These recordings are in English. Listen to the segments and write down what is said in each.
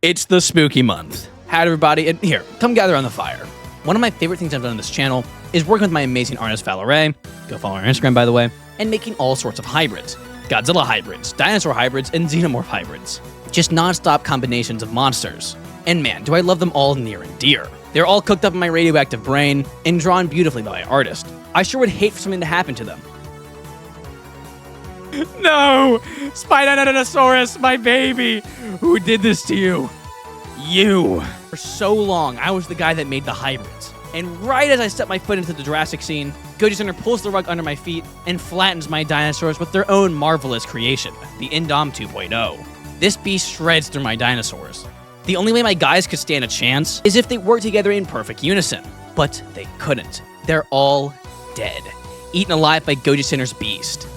It's the spooky month. Howdy everybody, and here, come gather on the fire. One of my favorite things I've done on this channel is working with my amazing artist Valerie, go follow her on Instagram by the way, and making all sorts of hybrids. Godzilla hybrids, dinosaur hybrids, and xenomorph hybrids. Just non-stop combinations of monsters. And man, do I love them all near and dear. They're all cooked up in my radioactive brain and drawn beautifully by my artist. I sure would hate for something to happen to them. No! Spinosaurus, my baby! Who did this to you? You! For so long, I was the guy that made the hybrids. And right as I step my foot into the Jurassic scene, Goji Center pulls the rug under my feet and flattens my dinosaurs with their own marvelous creation, the Indom 2.0. This beast shreds through my dinosaurs. The only way my guys could stand a chance is if they worked together in perfect unison. But they couldn't. They're all dead, eaten alive by Goji Center's beast.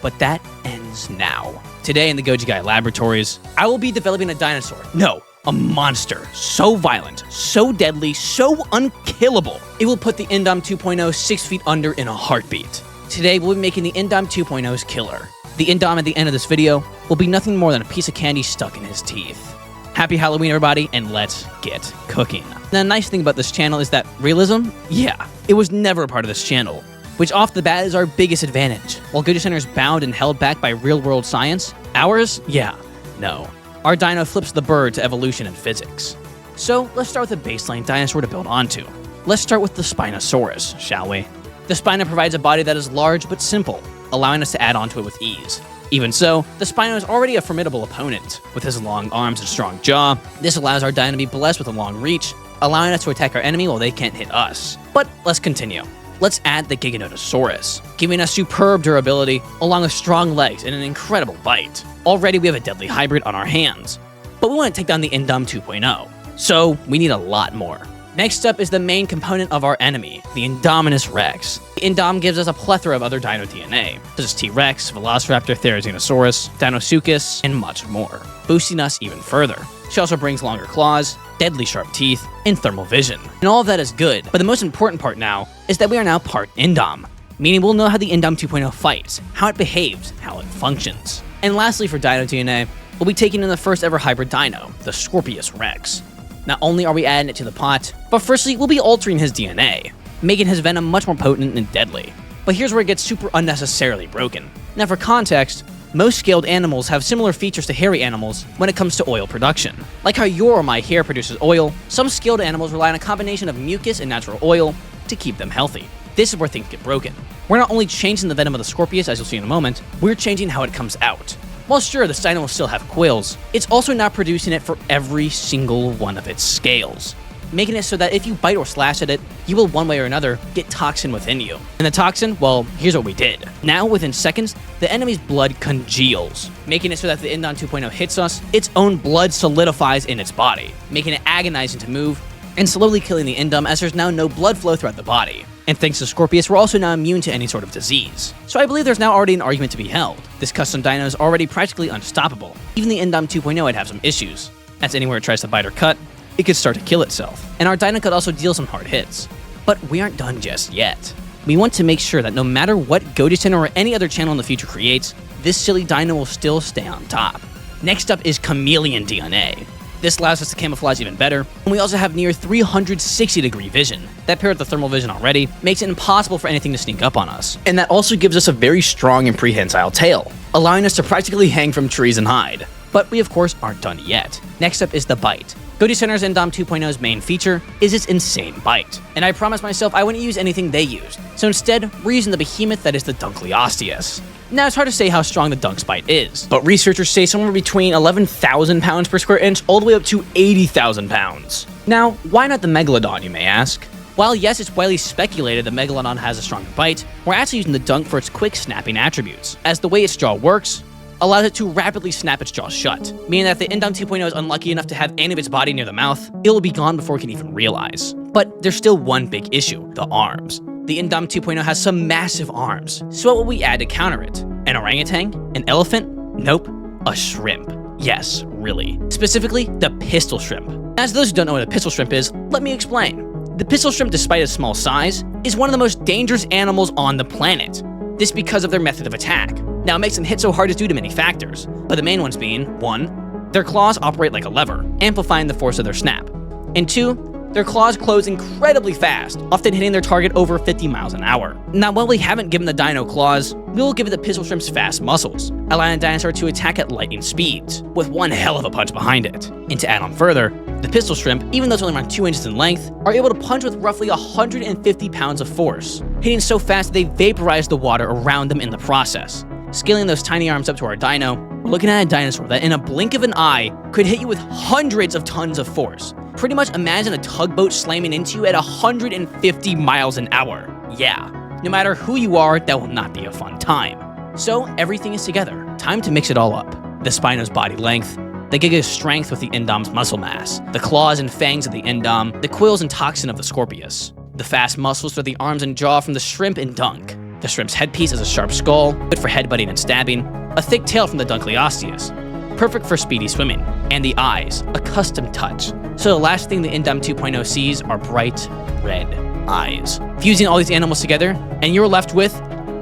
But that ends now. Today in the Goji Guy Laboratories, I will be developing a dinosaur. No, a monster. So violent, so deadly, so unkillable. It will put the Indom 2.0 6 feet under in a heartbeat. Today we'll be making the Indom 2.0's killer. The Indom at the end of this video will be nothing more than a piece of candy stuck in his teeth. Happy Halloween everybody, and let's get cooking. The nice thing about this channel is that realism, yeah, it was never a part of this channel. Which off the bat is our biggest advantage. While Goji Center is bound and held back by real-world science, ours? Yeah, no. Our dino flips the bird to evolution and physics. So let's start with a baseline dinosaur to build onto. Let's start with the Spinosaurus, shall we? The Spino provides a body that is large but simple, allowing us to add onto it with ease. Even so, the Spino is already a formidable opponent. With his long arms and strong jaw, this allows our dino to be blessed with a long reach, allowing us to attack our enemy while they can't hit us. But let's continue. Let's add the Giganotosaurus, giving us superb durability, along with strong legs and an incredible bite. Already we have a deadly hybrid on our hands, but we want to take down the Indom 2.0, so we need a lot more. Next up is the main component of our enemy, the Indominus Rex. The Indom gives us a plethora of other dino DNA, such as T-Rex, Velociraptor, Therizinosaurus, Deinosuchus, and much more, boosting us even further. She also brings longer claws, deadly sharp teeth, and thermal vision. And all of that is good, but the most important part now is that we are now part Indom, meaning we'll know how the Indom 2.0 fights, how it behaves, how it functions. And lastly for dino DNA, we'll be taking in the first ever hybrid dino, the Scorpius Rex. Not only are we adding it to the pot, but firstly we'll be altering his DNA, making his venom much more potent and deadly. But here's where it gets super unnecessarily broken. Now for context, most scaled animals have similar features to hairy animals when it comes to oil production. Like how your or my hair produces oil, some scaled animals rely on a combination of mucus and natural oil to keep them healthy. This is where things get broken. We're not only changing the venom of the Scorpius, as you'll see in a moment, we're changing how it comes out. While sure, the dino will still have quills, it's also not producing it for every single one of its scales, making it so that if you bite or slash at it, you will one way or another get toxin within you. And the toxin, well, here's what we did. Now, within seconds, the enemy's blood congeals, making it so that the Indom 2.0 hits us, its own blood solidifies in its body, making it agonizing to move, and slowly killing the Indom as there's now no blood flow throughout the body. And thanks to Scorpius, we're also now immune to any sort of disease. So I believe there's now already an argument to be held. This custom dino is already practically unstoppable. Even the Indom 2.0 would have some issues, as anywhere it tries to bite or cut, it could start to kill itself. And our dino could also deal some hard hits. But we aren't done just yet. We want to make sure that no matter what Goji Center or any other channel in the future creates, this silly dino will still stay on top. Next up is chameleon DNA. This allows us to camouflage even better, and we also have near 360-degree vision. That paired with the thermal vision already makes it impossible for anything to sneak up on us. And that also gives us a very strong and prehensile tail, allowing us to practically hang from trees and hide. But we of course aren't done yet. Next up is the bite. Goji Center's Indom 2.0's main feature is its insane bite, and I promised myself I wouldn't use anything they used, so instead we're using the behemoth that is the Dunkleosteus. Now it's hard to say how strong the Dunk's bite is, but researchers say somewhere between 11,000 pounds per square inch all the way up to 80,000 pounds. Now, why not the Megalodon, you may ask? While yes, it's widely speculated the Megalodon has a stronger bite, we're actually using the Dunk for its quick snapping attributes, as the way its jaw works allows it to rapidly snap its jaw shut, meaning that if the Indom 2.0 is unlucky enough to have any of its body near the mouth, it will be gone before it can even realize. But there's still one big issue, the arms. The Indom 2.0 has some massive arms, so what will we add to counter it? An orangutan? An elephant? Nope, a shrimp. Yes, really. Specifically, the pistol shrimp. As those who don't know what a pistol shrimp is, let me explain. The pistol shrimp, despite its small size, is one of the most dangerous animals on the planet. This because of their method of attack. Now, it makes them hit so hard is due to many factors, but the main ones being 1. Their claws operate like a lever, amplifying the force of their snap. And 2, their claws close incredibly fast, often hitting their target over 50 miles an hour. Now, while we haven't given the dino claws, we will give it the pistol shrimp's fast muscles, allowing the dinosaur to attack at lightning speeds, with one hell of a punch behind it. And to add on further, the pistol shrimp, even though it's only around 2 inches in length, are able to punch with roughly 150 pounds of force, hitting so fast that they vaporize the water around them in the process. Scaling those tiny arms up to our dino, we're looking at a dinosaur that in a blink of an eye could hit you with hundreds of tons of force. Pretty much imagine a tugboat slamming into you at 150 miles an hour. Yeah, no matter who you are, that will not be a fun time. So everything is together. Time to mix it all up. The Spino's body length, the Giga's strength with the Indom's muscle mass, the claws and fangs of the Indom, the quills and toxin of the Scorpius, the fast muscles for the arms and jaw from the shrimp and dunk. The shrimp's headpiece is a sharp skull, good for headbutting and stabbing, a thick tail from the Dunkleosteus, perfect for speedy swimming, and the eyes, a custom touch. So the last thing the Indom 2.0 sees are bright red eyes. Fusing all these animals together, and you're left with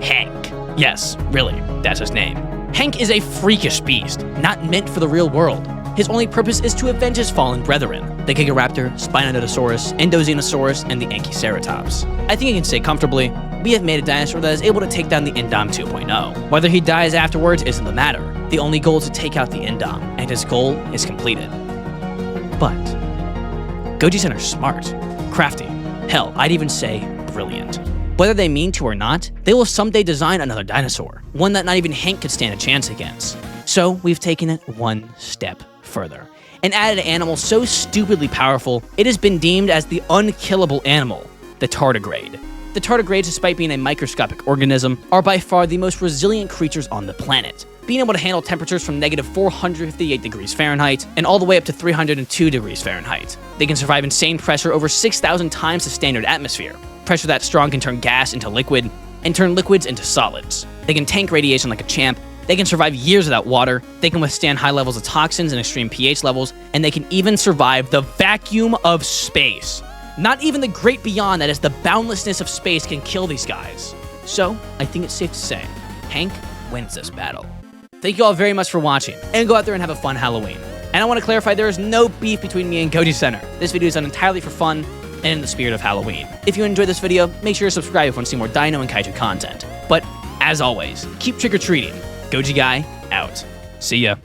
Hank. Yes, really, that's his name. Hank is a freakish beast, not meant for the real world. His only purpose is to avenge his fallen brethren, the Gigaraptor, Spinonotosaurus, Endozinosaurus, and the Anchiceratops. I think I can say comfortably, we have made a dinosaur that is able to take down the Indom 2.0. Whether he dies afterwards isn't the matter. The only goal is to take out the Indom, and his goal is completed. But Goji-san are smart, crafty, hell, I'd even say brilliant. Whether they mean to or not, they will someday design another dinosaur, one that not even Hank could stand a chance against. So we've taken it one step further and added an animal so stupidly powerful, it has been deemed as the unkillable animal, the tardigrade. The tardigrades, despite being a microscopic organism, are by far the most resilient creatures on the planet, being able to handle temperatures from negative 458 degrees Fahrenheit and all the way up to 302 degrees Fahrenheit. They can survive insane pressure over 6,000 times the standard atmosphere. Pressure that strong can turn gas into liquid, and turn liquids into solids. They can tank radiation like a champ. They can survive years without water, they can withstand high levels of toxins and extreme pH levels, and they can even survive the vacuum of space. Not even the great beyond, that is the boundlessness of space, can kill these guys. So, I think it's safe to say, Hank wins this battle. Thank you all very much for watching, and go out there and have a fun Halloween. And I want to clarify, there is no beef between me and Goji-san. This video is done entirely for fun, and in the spirit of Halloween. If you enjoyed this video, make sure to subscribe if you want to see more Dino and Kaiju content. But, as always, keep trick-or-treating. Goji Guy, out. See ya.